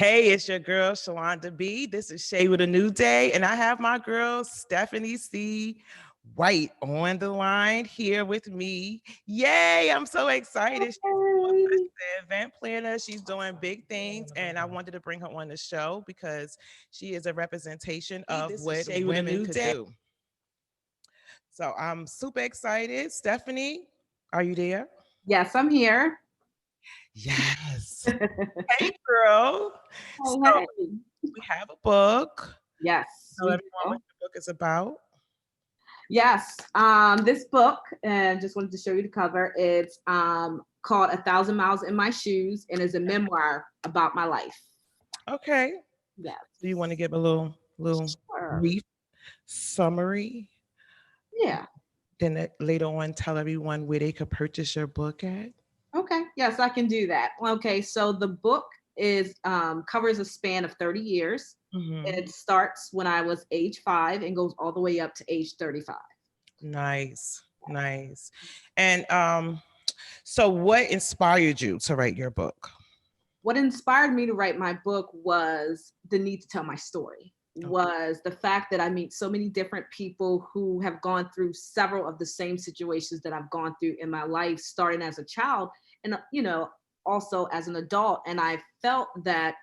Hey, it's your girl, Shalonda B. This is Shay with a New Day, and I have my girl, Stephanie C. White, on the line here with me. Yay, I'm so excited. She's Hey. the event planner. She's doing big things, and I wanted to bring her on the show because she is a representation of what women could do. So I'm super excited. Stephanie, are you there? Yes, I'm here. Yes. Hey, girl. Hey, So hey. we have a book. Yes, Tell we everyone what do. the book is about. Yes, this book, and just wanted to show you the cover. It's called A Thousand Miles in My Shoes and is a memoir about my life. Okay. Do you Yes. want to give a little Sure. brief summary? Yeah. Then later on, tell everyone where they could purchase your book at. Okay. Yes, I can do that. Okay. So the book is covers a span of 30 years. Hmm. It starts when I was age 5 and goes all the way up to age 35. Nice, nice. And so what inspired you to write your book? What inspired me to write my book was the need to tell my story, Okay. was the fact that I meet so many different people who have gone through several of the same situations that I've gone through in my life, starting as a child and also as an adult. And I felt that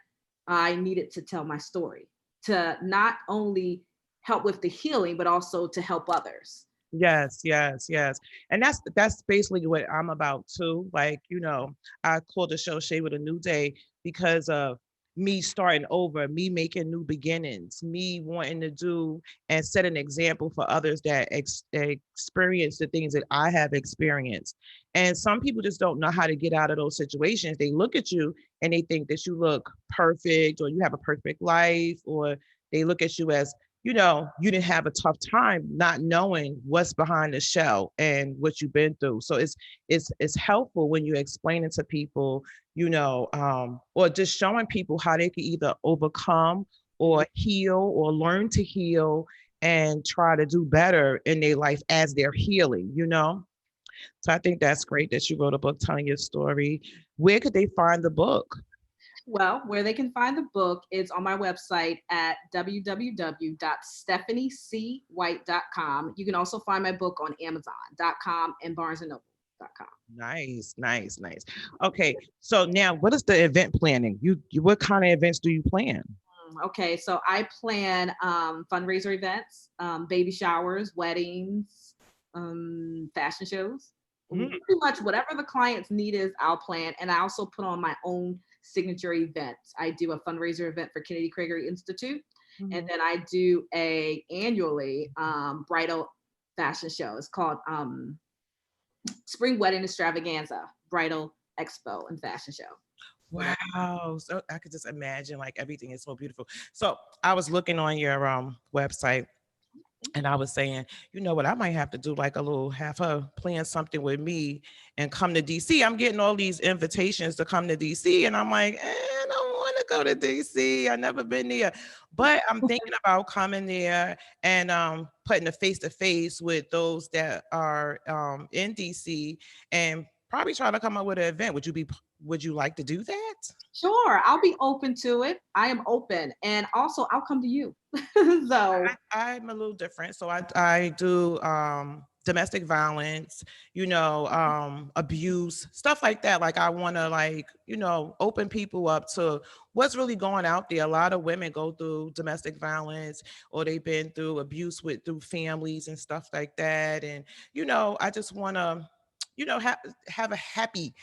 I needed to tell my story to not only help with the healing but also to help others. Yes, yes, yes. And that's basically what I'm about too. Like, I called the show Shade with a New Day because of me starting over, me making new beginnings, me wanting to do and set an example for others that experience the things that I have experienced. And some people just don't know how to get out of those situations. They look at you and they think that you look perfect or you have a perfect life, or they look at you as you didn't have a tough time not knowing what's behind the shell and what you've been through. So it's helpful when you explain it to people, or just showing people how they can either overcome or heal or learn to heal and try to do better in their life as they're healing. So I think that's great that you wrote a book telling your story. Where could they find the book? Well, where they can find the book is on my website at www.stephaniecwhite.com. You can also find my book on Amazon.com and BarnesandNoble.com. Nice, nice, nice. Okay, so now what is the event planning? You what kind of events do you plan? Okay, so I plan fundraiser events, baby showers, weddings, fashion shows. Mm, Pretty much whatever the client's need is, I'll plan. And I also put on my own signature events. I do a fundraiser event for Kennedy Craig Institute, and mhm. then I do a annually bridal fashion show. It's called Spring Wedding Extravaganza Bridal Expo and Fashion Show. So that, Wow. So I could just imagine like everything is so beautiful. So I was looking on your website and I was saying, you know what, I might have to do like a little have her plan something with me and come to DC. I'm getting all these invitations to come to DC. And I'm like, I don't want to go to DC. I've never been there. But I'm thinking about coming there and putting a face to face with those that are in DC and probably trying to come up with an event. Would you like to do that? sure, I'll be open to it. I am open, and also I'll come to you. So I'm a little different. So I do domestic violence, abuse, stuff like that. Like I want to open people up to what's really going out there. A lot of women go through domestic violence or they've been through abuse with through families and stuff like that. And I just want to have a happy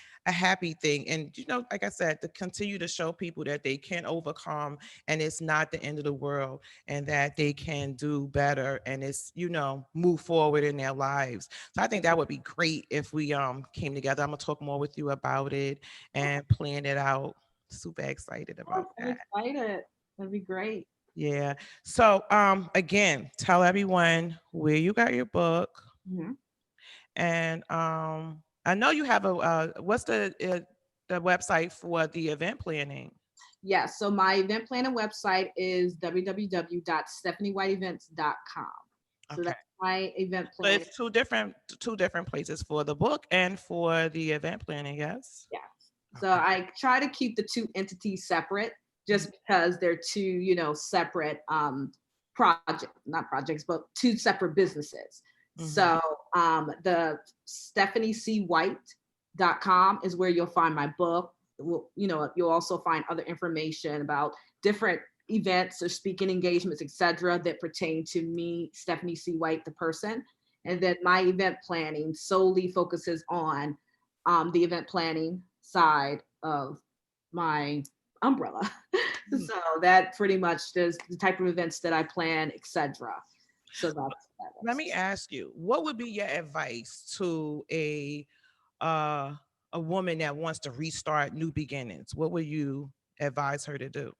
thing, and like I said, to continue to show people that they can overcome and it's not the end of the world, and that they can do better, and it's move forward in their lives. So I think that would be great if we came together. I'm gonna talk more with you about it and plan it out. Super excited yes, about I'm that. excited. That'd be great. Yeah. So again, tell everyone where you got your book. Mhm. And I know you have a what's the website for the event planning? Yes. So my event planning website is www.stephaniewhiteevents.com. So Okay. that's my event So planning. it's two different places for the book and for the event planning, yes? Yes. So Okay. I try to keep the two entities separate. Mhm. just because they're two, separate not projects, but two separate businesses. Mhm. So the StephanieCWhite.com is where you'll find my book. You'll also find other information about different events or speaking engagements, etc., that pertain to me, Stephanie C. White, the person. And then my event planning solely focuses on the event planning side of my umbrella. Mhm. So that pretty much is the type of events that I plan, etc. So that's that Let me is. ask you, what would be your advice to uh a woman that wants to restart new beginnings? What would you advise her to do?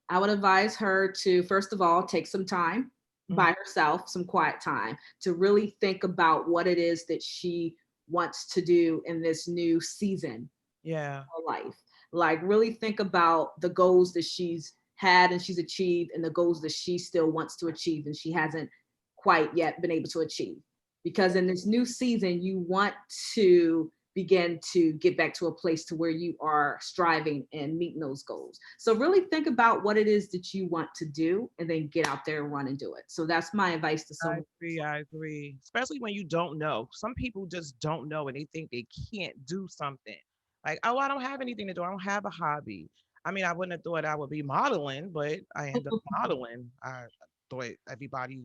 I would advise her to, first of all, take some time Mm. by herself, some quiet time, to really think about what it is that she wants to do in this new season Yeah. of her life. Like, really think about the goals that she's had and she's achieved, and the goals that she still wants to achieve and she hasn't quite yet been able to achieve. Because in this new season, you want to begin to get back to a place to where you are striving and meeting those goals. So really think about what it is that you want to do and then get out there and run and do it. So that's my advice to I someone. agree. I agree. Especially when you don't know. Some people just don't know and they think they can't do something. Like, oh, I don't have anything to do. I don't have a hobby. I mean, I wouldn't have thought I would be modeling, but I end up modeling. I thought everybody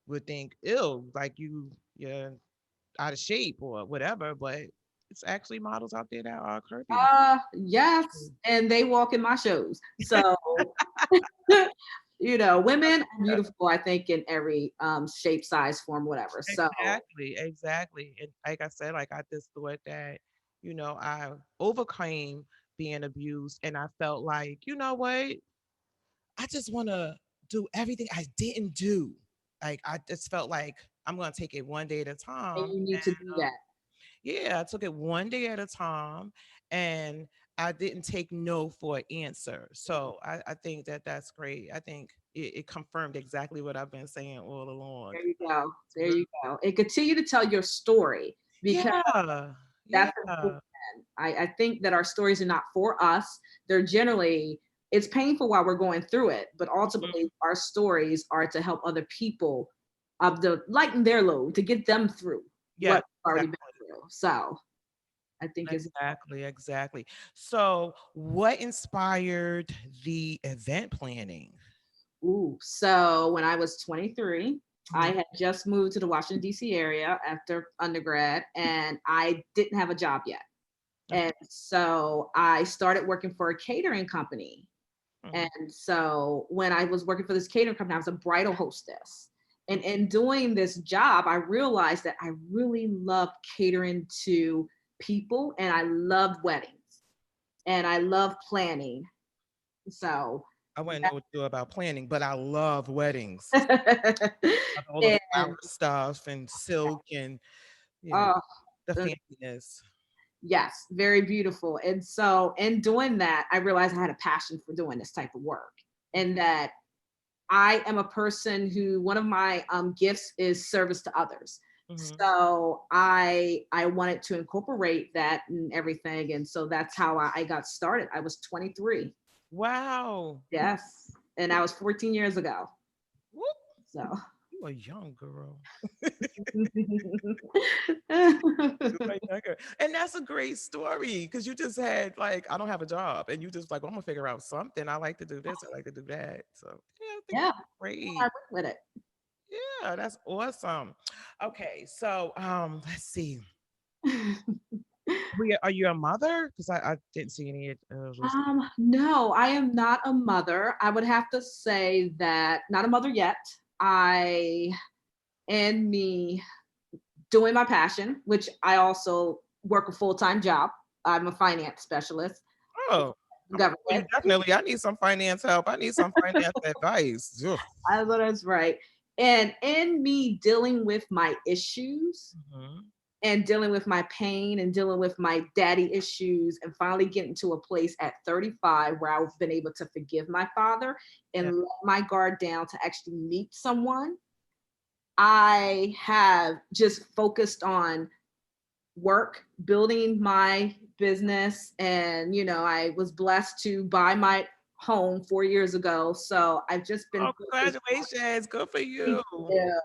would think, ew, like you're out of shape or whatever, but it's actually models out there that are curvy. Yes, and they walk in my shows. So women are beautiful, I think, in every shape, size, form, whatever. So Exactly, exactly. And like I said, like I just thought that, I overcame being abused and I felt like, you know what? I just want to do everything I didn't do. Like I just felt like I'm going to take it one day at a and time. you need to do that. Yeah, I took it one day at a time and I didn't take no for an answer. So I think that that's great. I think it confirmed exactly what I've been saying all along. There you go. It's There really, you go. And continue to tell your story because yeah, that's important. yeah. I think that our stories are not for us. They're generally, it's painful while we're going through it, but ultimately our stories are to help other people of the lighten their load to get them through Yeah, what we've already been exactly. through. So I think is Exactly, exactly. So, what inspired the event planning? ooh. So when I was 23, I Mhm. had just moved to the Washington, D.C. area after undergrad, and I didn't have a job yet. Okay. And so I started working for a catering company. And Mhm. so when I was working for this catering company, I was a bridal hostess. And in doing this job, I realized that I really loved catering to people and I loved weddings and I love planning. So I wouldn't know what to do about planning, but I love weddings. Love all the flower and stuff and silk and you know uh, the uh, fanciness. yes, very beautiful. And so in doing that, I realized I had a passion for doing this type of work and that I am a person who one of my gifts is service to others. Mhm. So I wanted to incorporate that and everything, and so that's how I got started. I was 23. Wow. Yes, and that was 14 years ago. Whoop. So. You a young girl. Yeah, You a young girl. And that's a great story because you just had like, I don't have a job, and you just like, well, I'm gonna figure out something. I like to do this. I like to do that. So yeah, I think I that's great. went with it. Yeah, that's awesome. Okay, so let's see. Are you a mother? Because I didn't see any. No, I am not a mother. I would have to say that not a mother yet. I and me doing my passion, which I also work a full-time job. I'm a finance specialist, Oh, well, you government. definitely. I need some finance help. I need some finance advice. Ugh. I know that's right. And in me dealing with my issues Mhm. and dealing with my pain and dealing with my daddy issues and finally getting to a place at 35 where I've been able to forgive my father Yeah. and let my guard down to actually meet someone, I have just focused on work, building my business. And, I was blessed to buy my home 4 years ago. So I've just been Oh, congratulations. Good for Thank you. you.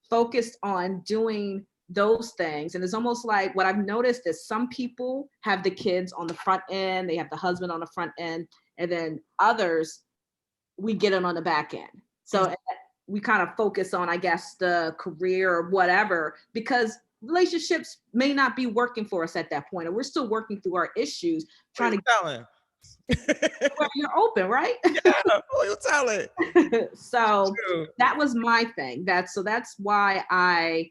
Focused on doing those things. And it's almost like what I've noticed is some people have the kids on the front end, they have the husband on the front end, and then others, we get them on the back end. Mm. So we kind of focus on, I guess, the career or whatever, because relationships may not be working for us at that point, and we're still working through our issues, Who trying you to telling? where you're open, right? Yeah, who you telling? So True. that was my thing. That's why I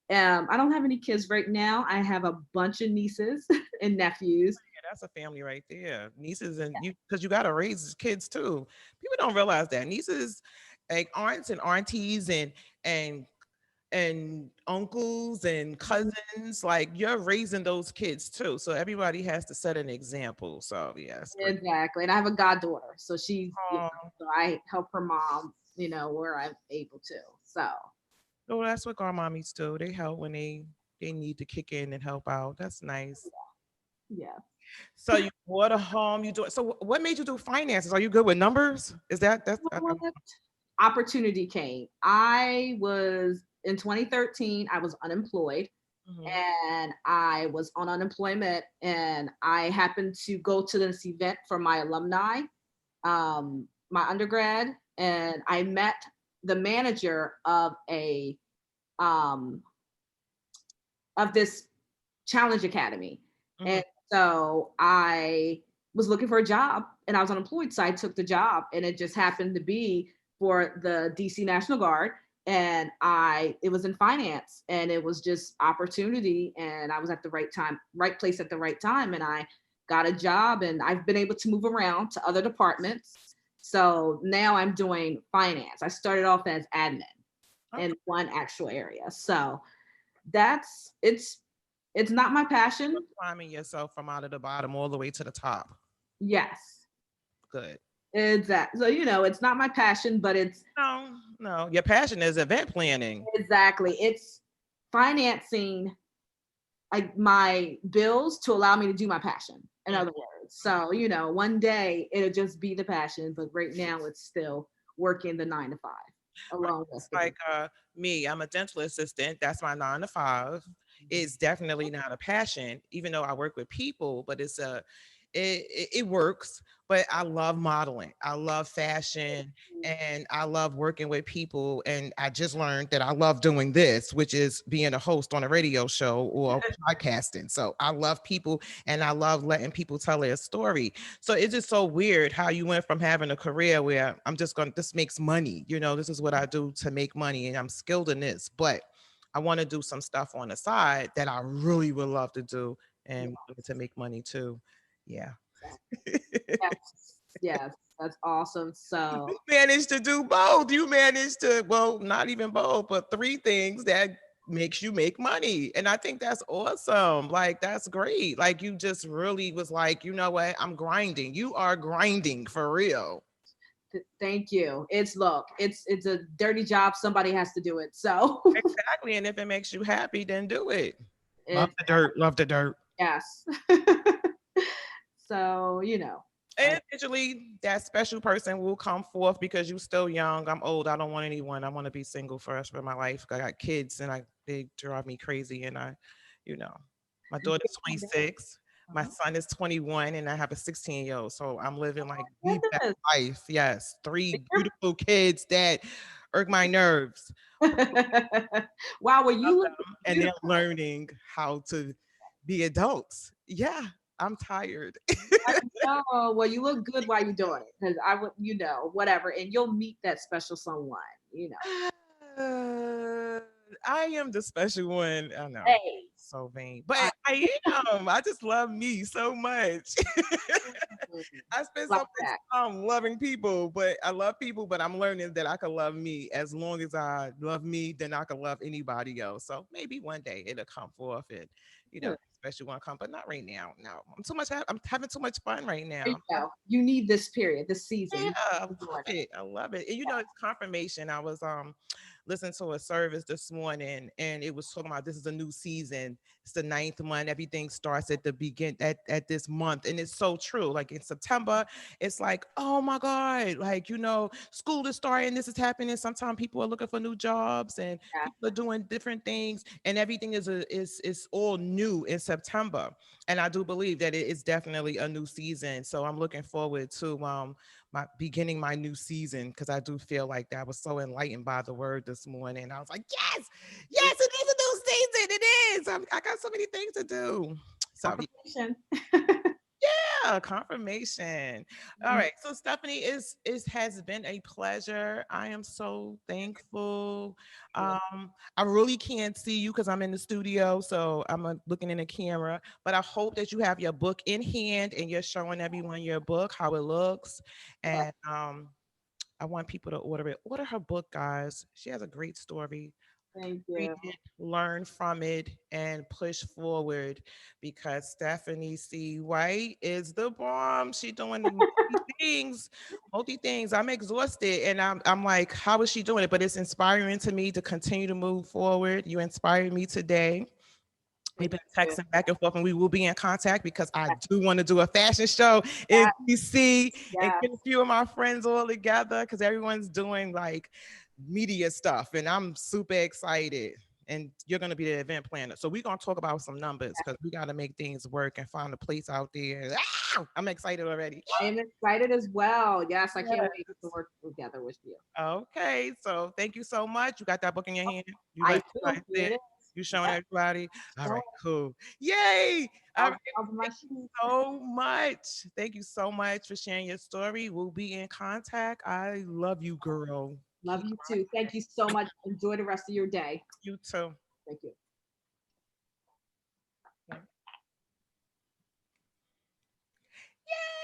don't have any kids right now. I have a bunch of nieces and nephews. Yeah, that's a family right there. Nieces and you, because you got to raise kids too. People don't realize that nieces, like aunts and aunties and and uncles and cousins, like you're raising those kids too. So everybody has to set an example. So yeah, it's great. Exactly. And I have a goddaughter. So Oh, so I help her mom, where I'm able to. So well, that's what grandmommies do. They help when they need to kick in and help out. That's nice. yeah. So you bought a home. You do it. So what made you do finances? Are you good with numbers? Is that You know what? Opportunity came. I was in 2013, I was unemployed mhm. and I was on unemployment and I happened to go to this event for my alumni, my undergrad, and I met the manager um of this challenge academy. Mhm. And so I was looking for a job and I was unemployed. So I took the job and it just happened to be for the DC National Guard. And it was in finance and it was just opportunity. And I was at the right time, right place at the right time. And I got a job and I've been able to move around to other departments. So now I'm doing finance. I started off as admin Okay. in one actual area. So that's it's not my You're passion. climbing yourself from out of the bottom all the way to the top. Yes, Good. exactly. So it's not my passion, but it's No, no. Your passion is event planning. exactly it's financing like my bills to allow me to do my passion. In Mm. other words, so one day it'll just be the passion, but right now it's still working the 9 to 5 Right. along with It's the like me, I'm a dental assistant. That's my 9 to 5. It's definitely not a passion, even though I work with people, but it works. But I love modeling. I love fashion and I love working with people. And I just learned that I love doing this, which is being a host on a radio show or podcasting. So I love people and I love letting people tell their story. So it's just so weird how you went from having a career where this makes money, this is what I do to make money and I'm skilled in this, but I want to do some stuff on the side that I really would love to do and to make money too. Yeah. yes, yes, that's awesome. So You managed to do both. You managed to, well, not even both, but three things that makes you make money. And I think that's awesome. Like that's great. Like you just really was like, you know what? I'm grinding. You are grinding for real. thank you. It's a dirty job. Somebody has to do it. So Exactly. And if it makes you happy, then do it. Love it's the dirt. Love the dirt. yes. So And eventually that special person will come forth because you're still young. I'm old. I don't want anyone. I want to be single for the rest of my life. I got kids and they drive me crazy. And you know, my daughter's 26, my uh-huh. son is 21, and I have a 16-year-old. So I'm living like the best Goodness. life. Yes. Three beautiful kids that irk my nerves. Wow, well Love you look them, and they're beautiful. learning how to be adults. Yeah. I'm tired. I know. Well, you look good while you're doing it. Because I would, whatever. And you'll meet that special someone. Uh, I am the special one. I know. Hey. So vain. But I I am. I just love me so much. I spend so like much that. time loving people, but I love people, but I'm learning that I can love me. As long as I love me, then I can love anybody else. So maybe one day it'll come forth and Good. especially one come, but not right now. No. I'm having too much fun right There you now. go. You need this period, this Yeah, season. I You're love doing it. it. I love it. And it's confirmation. I was listening to a service this morning and it was talking about this is a new season it's the ninth month. Everything starts at the begin at this month. And it's so true. Like in September, it's like, oh my God, like, school is starting, this is happening. Sometimes people are looking for new jobs and Yeah. people are doing different things, and everything is all new in September. And I do believe that it is definitely a new season. So I'm looking forward to my beginning my new season, because I do feel like that. I was so enlightened by the word this morning. I was like, yes, yes, it is a new season. It is. I got so many things to do. So Confirmation. yeah, confirmation. All right. So Stephanie, it has been a pleasure. I am so thankful. I really can't see you because I'm in the studio, so I'm looking in the camera. But I hope that you have your book in hand and you're showing everyone your book, how it looks. Yeah. And I want people to order it. Order her book, guys. She has a great story. Thank Read you. it, learn from it, and push forward, because Stephanie C. White is the bomb. She doing things, multi things. I'm exhausted, and I'm like, how is she doing it? But it's inspiring to me to continue to move forward. You inspired me today. We've Thank been you. texting back and forth, and we will be in contact because I do want to do a fashion show in Yes, DC and yes. get a few of my friends all together, because everyone's doing like media stuff, and I'm super excited. And you're going to be the event planner. So we're going to talk about some numbers, because we got to make things work and find a place out there. Ah! I'm excited already. I am excited as well. Yes, I can't Yes. wait to work together with you. Okay, so thank you so much. You got that book in your hand? You I let do. everybody see Here it it? is. You showing Yep. everybody? All So right, cool. Yay! All right. I'll do my shoes. So much. Thank you so much for sharing your story. We'll be in contact. I love you, girl. Love Keep you too. Thank you so much. Enjoy the rest of your day. you too. Thank you.